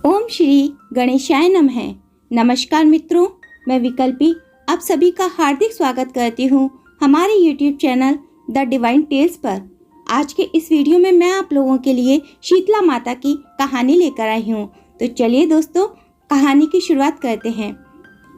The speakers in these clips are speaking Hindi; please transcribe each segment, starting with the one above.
ओम श्री गणेशाय नमः। नमस्कार मित्रों, मैं विकल्पी आप सभी का हार्दिक स्वागत करती हूँ हमारे YouTube channel the divine tales पर। आज के इस वीडियो में मैं आप लोगों के लिए शीतला माता की कहानी लेकर आई हूँ। तो चलिए दोस्तों, कहानी की शुरुआत करते हैं।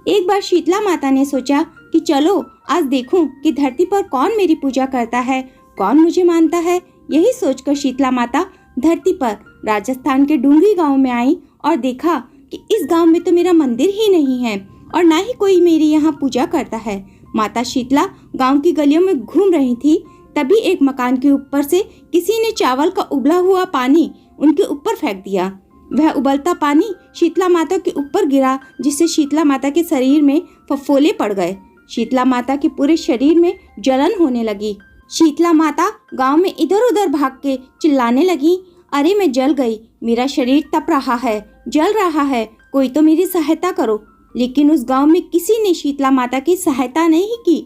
एक बार शीतला माता ने सोचा कि चलो आज देखूं कि धरती पर कौन मेरी पूजा करता है, कौन मुझे मानता है। यही सोचकर शीतला माता धरती पर राजस्थान के डूंगरी गांव में आई और देखा कि इस गांव में तो मेरा मंदिर ही नहीं है और ना ही कोई मेरी यहाँ पूजा करता है। माता शीतला गांव की गलियों में घूम रही थी, तभी एक मकान के ऊपर से किसी ने चावल का उबला हुआ पानी उनके ऊपर फेंक दिया। वह उबलता पानी शीतला माता के ऊपर गिरा, जिससे शीतला माता के शरीर में फफोले पड़ गए। शीतला माता के पूरे शरीर में जलन होने लगी। शीतला माता गांव में इधर उधर भाग के चिल्लाने लगी, अरे मैं जल गई, मेरा शरीर तप रहा है, जल रहा है, कोई तो मेरी सहायता करो। लेकिन उस गांव में किसी ने शीतला माता की सहायता नहीं की।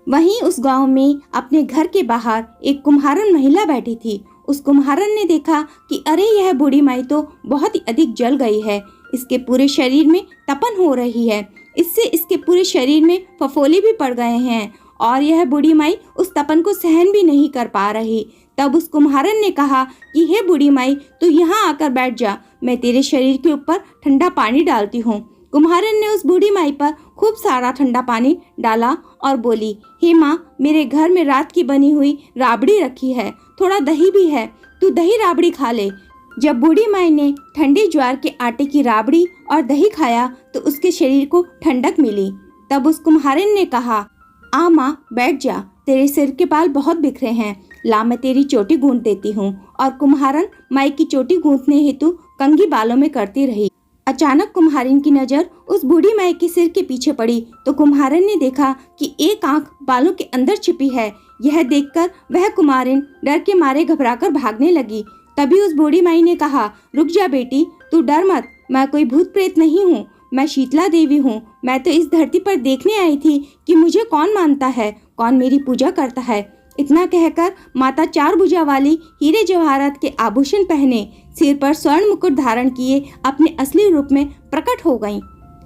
वहीं उस गांव में अपने घर के बाहर एक कुम्हारन महिला बैठी थी। उस कुम्हारन ने देखा कि अरे यह बूढ़ी माई तो बहुत ही अधिक जल गई है, इसके पूरे शरीर में तपन हो रही है, इससे इसके पूरे शरीर में फफोले भी पड़ गए हैं और यह बूढ़ी माई उस तपन को सहन भी नहीं कर पा रही। तब उस कुम्हारन ने कहा कि हे बूढ़ी माई, तू यहाँ आकर बैठ जा, मैं तेरे शरीर के ऊपर ठंडा पानी डालती हूँ। कुम्हारन ने उस बूढ़ी माई पर खूब सारा ठंडा पानी डाला और बोली, हे माँ, मेरे घर में रात की बनी हुई राबड़ी रखी है, थोड़ा दही भी है, तू दही राबड़ी खा ले। जब बूढ़ी माई ने ठंडे ज्वार के आटे की राबड़ी और दही खाया तो उसके शरीर को ठंडक मिली। तब उस कुम्हारन ने कहा, आ माँ, बैठ जा, तेरे सिर के बाल बहुत बिखरे हैं, ला मैं तेरी चोटी गूंथ देती हूँ। और कुम्हारन माई की चोटी गूंथने हेतु कंघी बालों में करती रही। अचानक कुम्हारिन की नजर उस बूढ़ी माई के सिर के पीछे पड़ी तो कुम्हारन ने देखा कि एक आंख बालों के अंदर छिपी है। यह देखकर वह कुम्हारिन डर के मारे घबराकर भागने लगी। तभी उस बूढ़ी माई ने कहा, रुक जा बेटी, तू डर मत, मैं कोई भूत प्रेत नहीं हूँ, मैं शीतला देवी हूँ। मैं तो इस धरती पर देखने आई थी कि मुझे कौन मानता है, कौन मेरी पूजा करता है। इतना कहकर माता चार भुजा वाली हीरे जवाहरात के आभूषण पहने, सिर पर स्वर्ण मुकुट धारण किए अपने असली रूप में प्रकट हो गईं।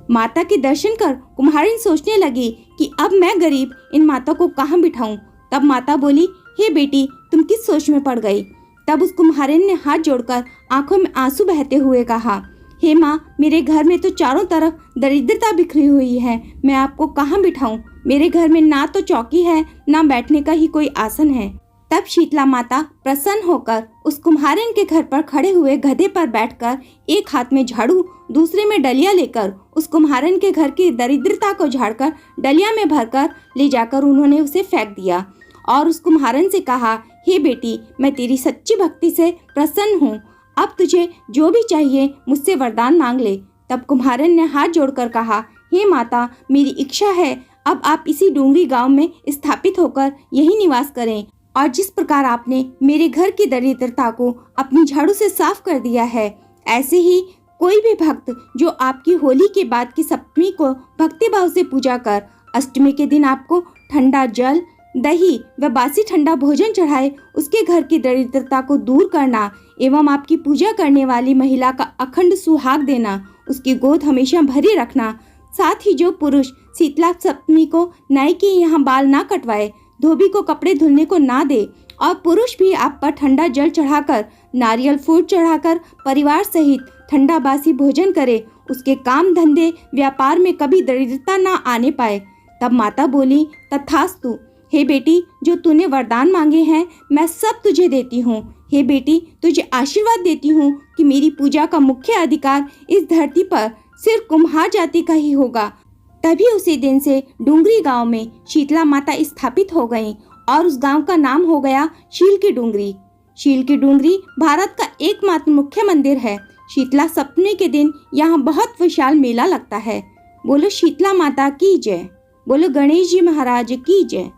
माता के दर्शन कर कुम्हारिन सोचने लगी कि अब मैं गरीब इन माता को कहाँ बिठाऊं। तब माता बोली, हे बेटी, तुम किस सोच में पड़ गई। तब उस कुम्हारिन ने हाथ जोड़कर आंखों में आंसू बहते हुए कहा, हे माँ, मेरे घर में तो चारों तरफ दरिद्रता बिखरी हुई है, मैं आपको कहाँ बिठाऊं। मेरे घर में ना तो चौकी है, ना बैठने का ही कोई आसन है। तब शीतला माता प्रसन्न होकर उस कुम्हारिन के घर पर खड़े हुए गधे पर बैठकर एक हाथ में झाड़ू, दूसरे में डलिया लेकर उस कुम्हारिन के घर की दरिद्रता को झाड़कर डलिया में भरकर ले जाकर उन्होंने उसे फेंक दिया और उस कुम्हारिन से कहा, हे बेटी, मैं तेरी सच्ची भक्ति से प्रसन्न हूँ, अब तुझे जो भी चाहिए मुझसे वरदान मांग ले। तब कुम्हारिन ने हाथ जोड़कर कहा, हे माता, मेरी इच्छा है अब आप इसी डूंगरी गांव में स्थापित होकर यही निवास करें और जिस प्रकार आपने मेरे घर की दरिद्रता को अपनी झाड़ू से साफ कर दिया है, ऐसे ही कोई भी भक्त जो आपकी होली के बाद की सप्तमी को भक्ति भाव से पूजा कर अष्टमी के दिन आपको ठंडा जल, दही व बासी ठंडा भोजन चढ़ाए, उसके घर की दरिद्रता को दूर करना एवं आपकी पूजा करने वाली महिला का अखंड सुहाग देना, उसकी गोद हमेशा भरी रखना। साथ ही जो पुरुष शीतला सप्तमी को नाई के यहाँ बाल ना कटवाए, धोबी को कपड़े धुलने को ना दे और पुरुष भी आप पर ठंडा जल चढ़ाकर, नारियल फूल चढ़ाकर परिवार सहित ठंडा बासी भोजन करे, उसके काम धंधे व्यापार में कभी दरिद्रता ना आने पाए। तब माता बोली, तथास्तु। हे बेटी, जो तूने वरदान मांगे हैं मैं सब तुझे देती हूँ। हे बेटी, तुझे आशीर्वाद देती हूँ कि मेरी पूजा का मुख्य अधिकार इस धरती पर सिर्फ कुम्हार जाति का ही होगा। तभी उसी दिन से डूंगरी गांव में शीतला माता स्थापित हो गईं और उस गांव का नाम हो गया शील की डूंगरी। शील की डूंगरी भारत का एकमात्र मुख्य मंदिर है। शीतला सप्तमी के दिन यहाँ बहुत विशाल मेला लगता है। बोलो शीतला माता की जय, बोलो गणेश जी महाराज की जय।